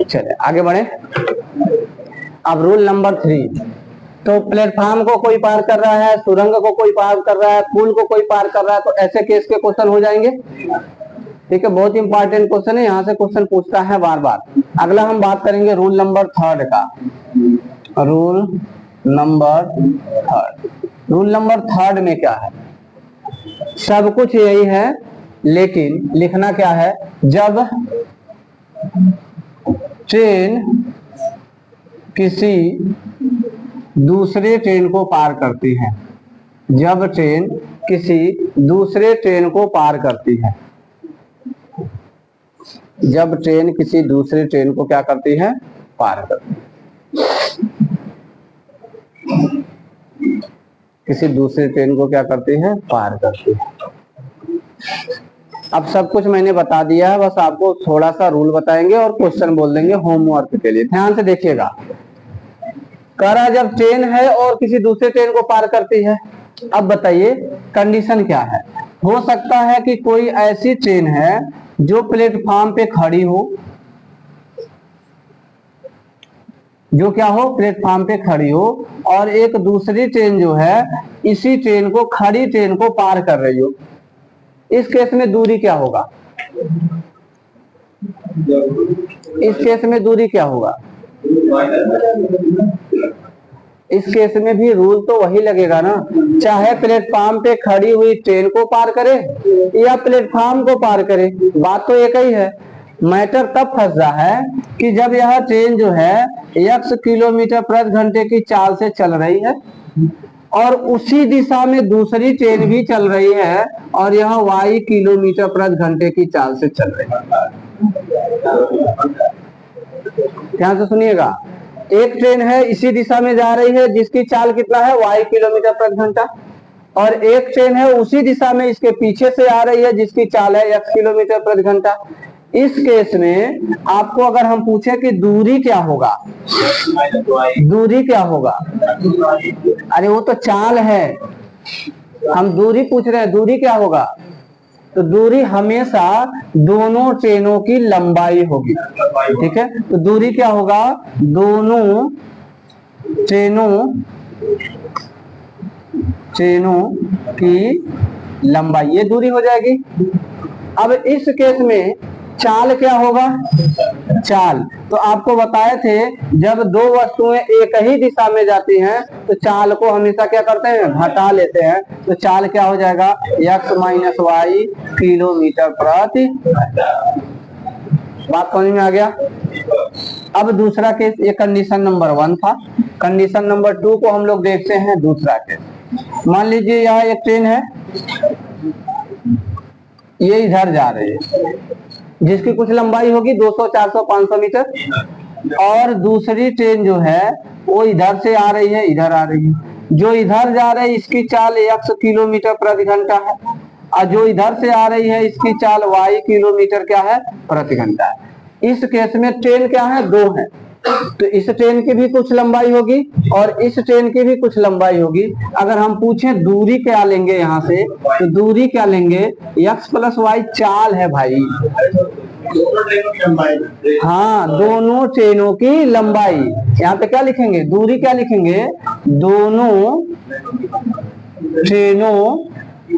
चलिए आगे बढ़े। अब रूल नंबर 3। तो प्लेटफॉर्म को कोई पार कर रहा है, सुरंग को कोई पार कर रहा है, पुल को कोई पार कर रहा है, तो ऐसे केस के क्वेश्चन हो जाएंगे। ठीक है, बहुत इंपॉर्टेंट क्वेश्चन है, यहाँ से क्वेश्चन पूछता है बार बार। अगला हम बात करेंगे रूल नंबर 3 का। रूल नंबर 3 में क्या है? सब कुछ यही है, लेकिन लिखना क्या है? जब ट्रेन किसी दूसरे ट्रेन को पार करती है, जब ट्रेन किसी दूसरे ट्रेन को पार करती है, जब ट्रेन किसी दूसरे ट्रेन को क्या करती है? पार करती है। किसी दूसरे ट्रेन को क्या करती है? पार करती है। अब सब कुछ मैंने बता दिया है, बस आपको थोड़ा सा रूल बताएंगे और क्वेश्चन बोल देंगे होमवर्क के लिए। ध्यान से देखिएगा। कह रहा जब ट्रेन है और किसी दूसरे ट्रेन को पार करती है, अब बताइए कंडीशन क्या है? हो सकता है कि कोई ऐसी ट्रेन है जो प्लेटफॉर्म पे खड़ी हो, जो क्या हो? प्लेटफॉर्म पे खड़ी हो, और एक दूसरी ट्रेन जो है इसी ट्रेन को, खड़ी ट्रेन को पार कर रही हो। इस केस में दूरी क्या होगा? इस केस में दूरी क्या होगा? इस केस में भी रूल तो वही लगेगा ना, चाहे प्लेटफॉर्म पे खड़ी हुई ट्रेन को पार करे या प्लेटफॉर्म को पार करे, बात तो एक ही है। मैटर तब फंस रहा है कि जब यह ट्रेन जो है x किलोमीटर प्रति घंटे की चाल से चल रही है और उसी दिशा में दूसरी ट्रेन भी चल रही है और यह y किलोमीटर प्रति घंटे की चाल से चल रही है। ध्यान से सुनिएगा। एक ट्रेन है इसी दिशा में जा रही है जिसकी चाल कितना है? y किलोमीटर प्रति घंटा, और एक ट्रेन है उसी दिशा में इसके पीछे से आ रही है जिसकी चाल है x किलोमीटर प्रति घंटा। इस केस में आपको अगर हम पूछे कि दूरी क्या होगा, दूरी क्या होगा? अरे वो तो चाल है, हम दूरी पूछ रहे हैं, दूरी क्या होगा? तो दूरी हमेशा दोनों ट्रेनों की लंबाई होगी। ठीक है, तो दूरी क्या होगा? दोनों ट्रेनों की लंबाई, ये दूरी हो जाएगी। अब इस केस में चाल क्या होगा? चाल तो आपको बताए थे, जब दो वस्तुएं एक ही दिशा में जाती हैं तो चाल को हमेशा क्या करते हैं? घटा लेते हैं। तो चाल क्या हो जाएगा? x माइनस वाई किलोमीटर प्रति। बात समझ में आ गया? अब दूसरा केस, ये कंडीशन नंबर 1 था। कंडीशन नंबर 2 को हम लोग देखते हैं दूसरा केस। मान लीजिए यहाँ एक ट्रेन है, ये इधर जा रही है, जिसकी कुछ लंबाई होगी 200, 400, 500 मीटर, और दूसरी ट्रेन जो है वो इधर से आ रही है, इधर आ रही है। जो इधर जा रही है इसकी चाल x किलोमीटर प्रति घंटा है, और जो इधर से आ रही है इसकी चाल y किलोमीटर क्या है? प्रति घंटा है। इस केस में ट्रेन क्या है? दो है, तो इस ट्रेन की भी कुछ लंबाई होगी और इस ट्रेन की भी कुछ लंबाई होगी। अगर हम पूछें दूरी क्या लेंगे यहाँ से, तो दूरी क्या लेंगे? x प्लस वाई चाल है भाई। दोनों ट्रेनों की लंबाई। हाँ, दोनों ट्रेनों की लंबाई। यहाँ पे क्या लिखेंगे? दूरी क्या लिखेंगे? दोनों ट्रेनों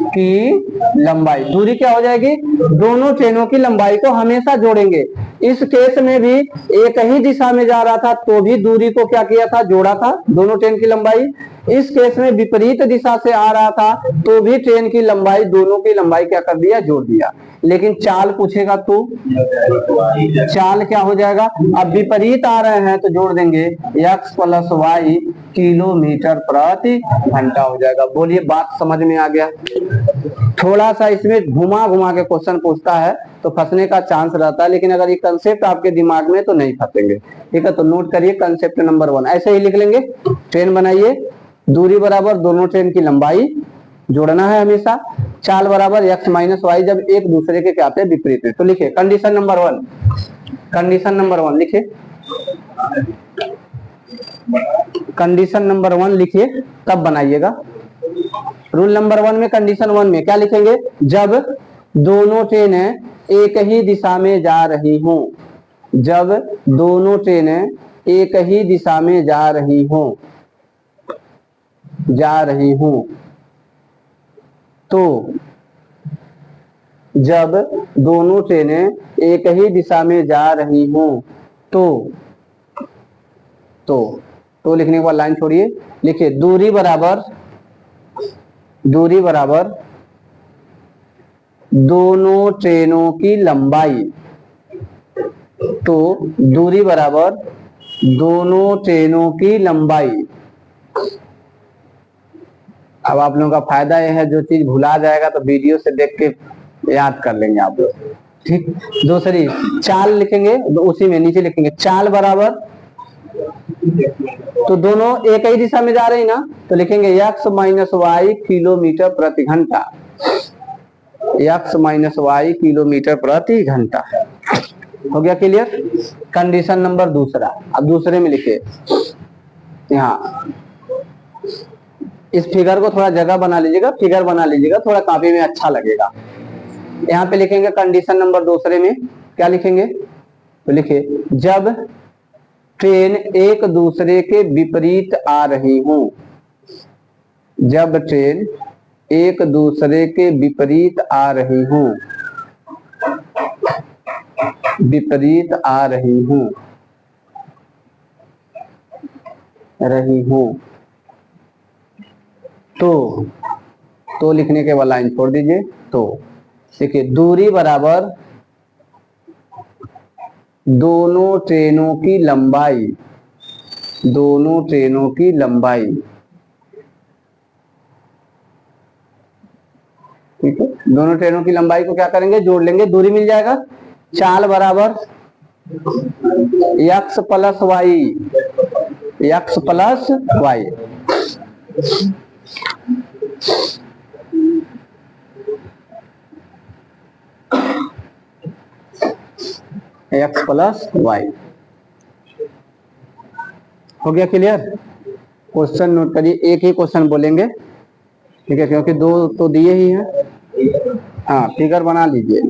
की लंबाई। दूरी क्या हो जाएगी? दोनों ट्रेनों की लंबाई को हमेशा जोड़ेंगे। इस केस में भी एक ही दिशा में जा रहा था तो भी दूरी को क्या किया था? जोड़ा था, दोनों ट्रेन की लंबाई। इस केस में विपरीत दिशा से आ रहा था तो भी ट्रेन की लंबाई, दोनों की लंबाई क्या कर दिया? जोड़ दिया। लेकिन चाल पूछेगा तो चाल क्या हो जाएगा? अब विपरीत आ रहे हैं तो जोड़ देंगे x प्लस वाई किलोमीटर प्रति घंटा हो जाएगा। बोलिए, बात समझ में आ गया? थोड़ा सा इसमें घुमा घुमा के क्वेश्चन पूछता है तो फंसने का चांस रहता है, लेकिन अगर ये कंसेप्ट आपके दिमाग में तो नहीं फंसेंगे। ठीक है, तो नोट करिए कंसेप्ट नंबर 1, ऐसे ही लिख लेंगे। ट्रेन बनाइए, दूरी बराबर दोनों ट्रेन की लंबाई जोड़ना है हमेशा, चाल बराबर x माइनस वाई, जब एक दूसरे के क्या आते हैं? विपरीत में। तो लिखिए कंडीशन नंबर 1, कंडीशन नंबर 1 लिखिए, कंडीशन नंबर 1 लिखिए, तब बनाइएगा। रूल नंबर 1 में, कंडीशन 1 में क्या लिखेंगे? जब दोनों ट्रेनें एक ही दिशा में जा रही हों, जब दोनों ट्रेनें एक ही दिशा में जा रही हों, तो जब दोनों ट्रेनें एक ही दिशा में जा रही हों तो लिखने के बाद लाइन छोड़िए, लिखिए दूरी बराबर दोनों ट्रेनों की लंबाई। तो दूरी बराबर दोनों ट्रेनों की लंबाई। अब आप लोगों का फायदा यह है, जो चीज भुला जाएगा तो वीडियो से देख के याद कर लेंगे आप लोग। ठीक, दूसरी चाल लिखेंगे, उसी में नीचे लिखेंगे चाल बराबर, तो दोनों एक ही दिशा में जा रही ना, तो लिखेंगे x माइनस वाई किलोमीटर प्रति घंटा, x माइनस वाई किलोमीटर प्रति घंटा। हो गया क्लियर? कंडीशन नंबर दूसरा। अब दूसरे में लिखे, यहाँ इस फिगर को थोड़ा जगह बना लीजिएगा, फिगर बना लीजिएगा, थोड़ा कॉपी में अच्छा लगेगा। यहाँ पे लिखेंगे कंडीशन नंबर दूसरे में क्या लिखेंगे? तो लिखिए जब ट्रेन एक दूसरे के विपरीत आ रही हूं, जब ट्रेन एक दूसरे के विपरीत आ रही हूं, विपरीत आ रही हूं तो लिखने के बाद लाइन छोड़ दीजिए। तो देखिए दूरी बराबर दोनों ट्रेनों की लंबाई, दोनों ट्रेनों की लंबाई। ठीक है, दोनों ट्रेनों की लंबाई को क्या करेंगे? जोड़ लेंगे, दूरी मिल जाएगा। चाल बराबर x plus Y, x plus Y. x plus Y. हो गया क्लियर? क्वेश्चन नोट करिए, एक ही क्वेश्चन बोलेंगे, ठीक है, क्योंकि दो तो दिए ही हैं। हाँ, फिगर बना लीजिए।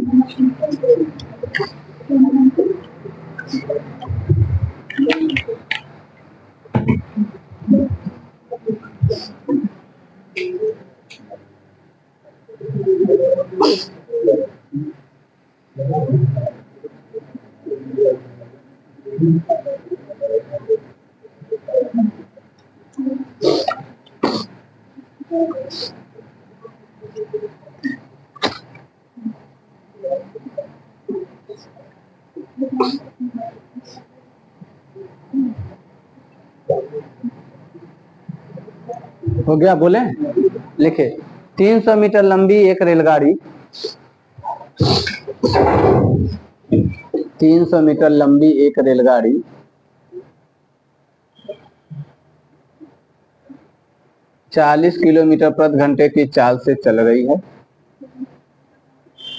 हो गया, बोले लिखे। 300 मीटर लंबी एक रेलगाड़ी 300 मीटर लंबी एक रेलगाड़ी 40 किलोमीटर प्रति घंटे की चाल से चल रही है।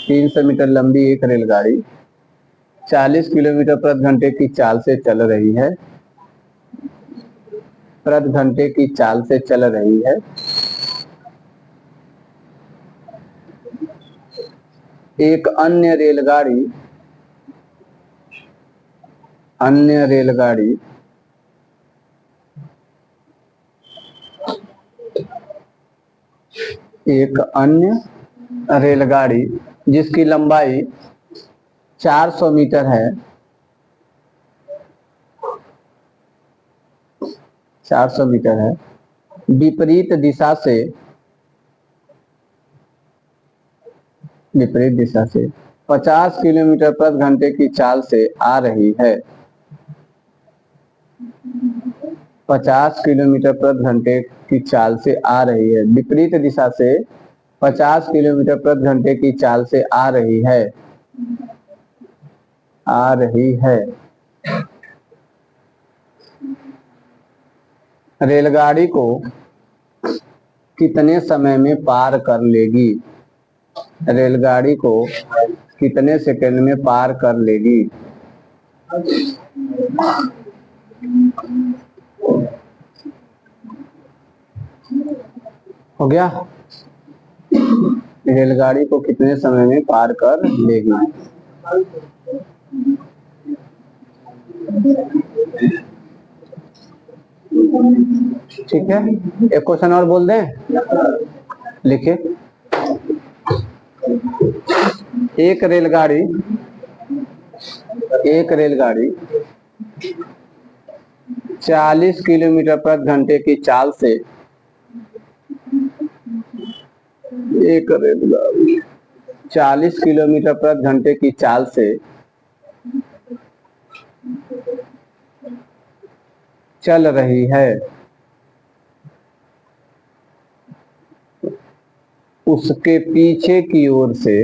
300 मीटर लंबी एक रेलगाड़ी 40 किलोमीटर प्रति घंटे की चाल से चल रही है। प्रति घंटे की चाल से चल रही है। एक अन्य रेलगाड़ी एक अन्य रेलगाड़ी जिसकी लंबाई 400 मीटर है 400 मीटर है, विपरीत दिशा से 50 किलोमीटर प्रति घंटे की चाल से आ रही है। 50 किलोमीटर प्रति घंटे की चाल से आ रही है, विपरीत दिशा से 50 किलोमीटर प्रति घंटे की चाल से आ रही है। रेलगाड़ी को कितने समय में पार कर लेगी? रेलगाड़ी को कितने सेकंड में पार कर लेगी? हो गया। रेलगाड़ी को कितने समय में पार कर लेगी? ठीक है, एक क्वेश्चन और बोल दें, लिखिए। एक रेलगाड़ी 40 किलोमीटर प्रति घंटे की चाल से 40 किलोमीटर प्रति घंटे की चाल से चल रही है। उसके पीछे की ओर से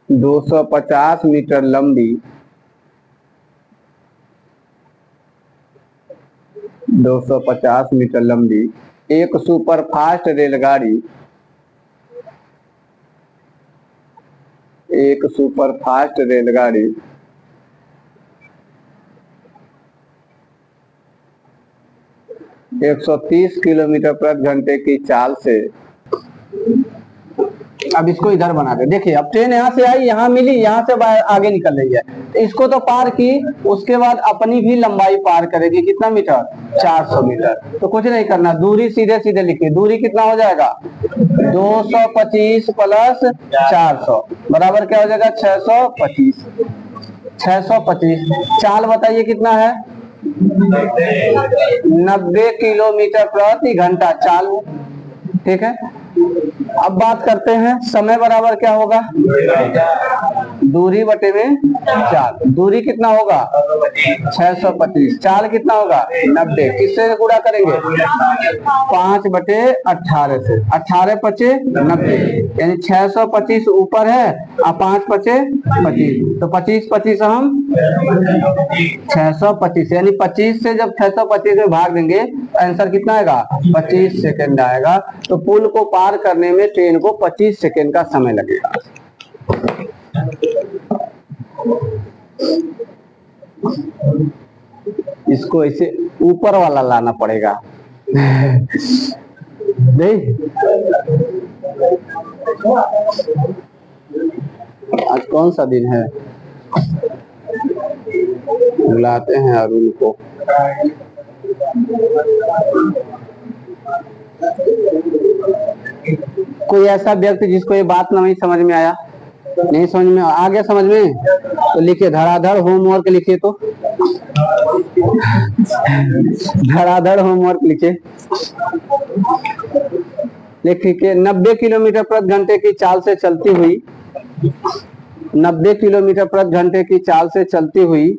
250 मीटर लंबी 250 मीटर लंबी एक सुपरफास्ट रेलगाड़ी 130 किलोमीटर प्रति घंटे की चाल से, अब इसको इधर बना दे। देखिए, अब ट्रेन यहाँ से आई, यहाँ मिली, यहाँ से आगे निकल रही है, इसको तो पार की, उसके बाद अपनी भी लंबाई पार करेगी। कितना मीटर? 400 मीटर। तो कुछ नहीं करना, दूरी सीधे सीधे लिखिए। दूरी कितना हो जाएगा? 225 प्लस 400 बराबर क्या हो जाएगा? 625। 625 चाल बताइए कितना है? 90 किलोमीटर प्रति घंटा चाल। ठीक है, अब बात करते हैं समय बराबर क्या होगा? दूरी बटे में चाल। दूरी कितना होगा? 625। चाल कितना होगा? 90। किससे गुणा करेंगे? 5 बटे 18 से। 18 पचे 90, यानी 625 ऊपर है और 5 पचे 25, तो 25 25 हम 625, यानी 25 से जब 625 में भाग देंगे तो आंसर कितना आएगा? 25 सेकंड आएगा। तो पुल को पार करने में ट्रेन को 25 सेकंड का समय लगेगा। इसको ऐसे ऊपर वाला लाना पड़ेगा। नहीं, आज कौन सा दिन है? बुलाते हैं अरुण को। कोई ऐसा व्यक्ति जिसको ये बात नहीं समझ में आया? नहीं समझ में आ गया? समझ में तो लिखिए धड़ाधड़ होमवर्क, लिखिए तो धड़ाधड़ होमवर्क लिखिए। लिखिए 90 किलोमीटर प्रति घंटे की चाल से चलती हुई, 90 किलोमीटर प्रति घंटे की चाल से चलती हुई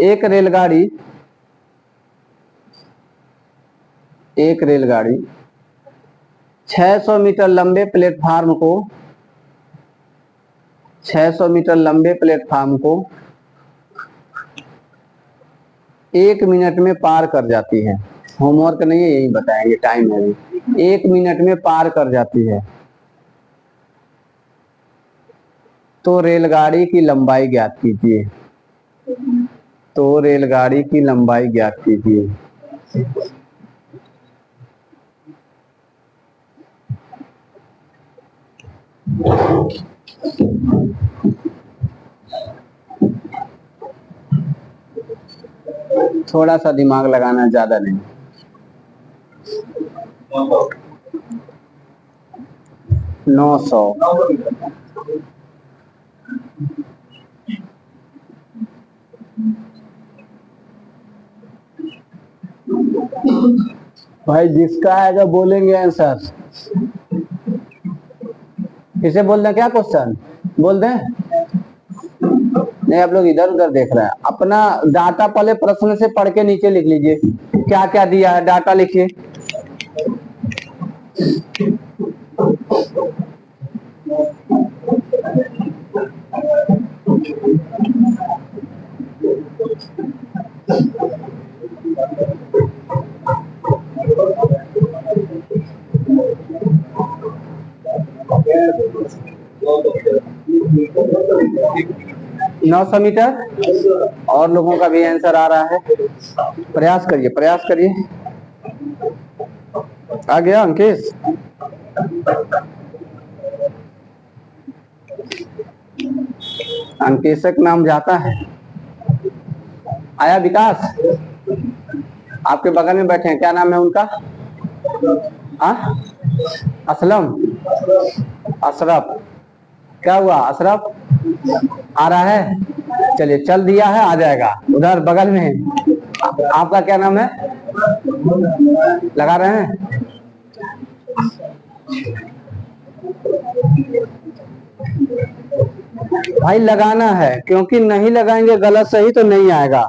एक रेलगाड़ी 600 मीटर लंबे प्लेटफार्म को 600 मीटर लंबे प्लेटफार्म को 1 मिनट में पार कर जाती है। होमवर्क नहीं है, यही बताएंगे, टाइम है, 1 मिनट में पार कर जाती है। तो रेलगाड़ी की लंबाई ज्ञात कीजिए। तो रेलगाड़ी की लंबाई ज्ञात कीजिए। थोड़ा सा दिमाग लगाना, ज्यादा नहीं। 900। भाई जिसका आएगा बोलेंगे आंसर। किसे बोल दें, क्या क्वेश्चन बोल दें? नहीं, आप लोग इधर उधर देख रहे हैं। अपना डाटा पहले प्रश्न से पढ़ के नीचे लिख लीजिए, क्या क्या दिया है डाटा लिखिए। नौ 900 मीटर। और लोगों का भी आंसर आ रहा है, प्रयास करिए, प्रयास करिए। आ गया अंकेश? अंकेशक नाम जाता है। आया विकास? आपके बगल में बैठे हैं, क्या नाम है उनका? असलम, अशरफ। क्या हुआ अशरफ? आ रहा है? चलिए, चल दिया है, आ जाएगा। उधर बगल में है। आपका क्या नाम है? लगा रहे हैं? भाई लगाना है, क्योंकि नहीं लगाएंगे गलत सही तो नहीं आएगा।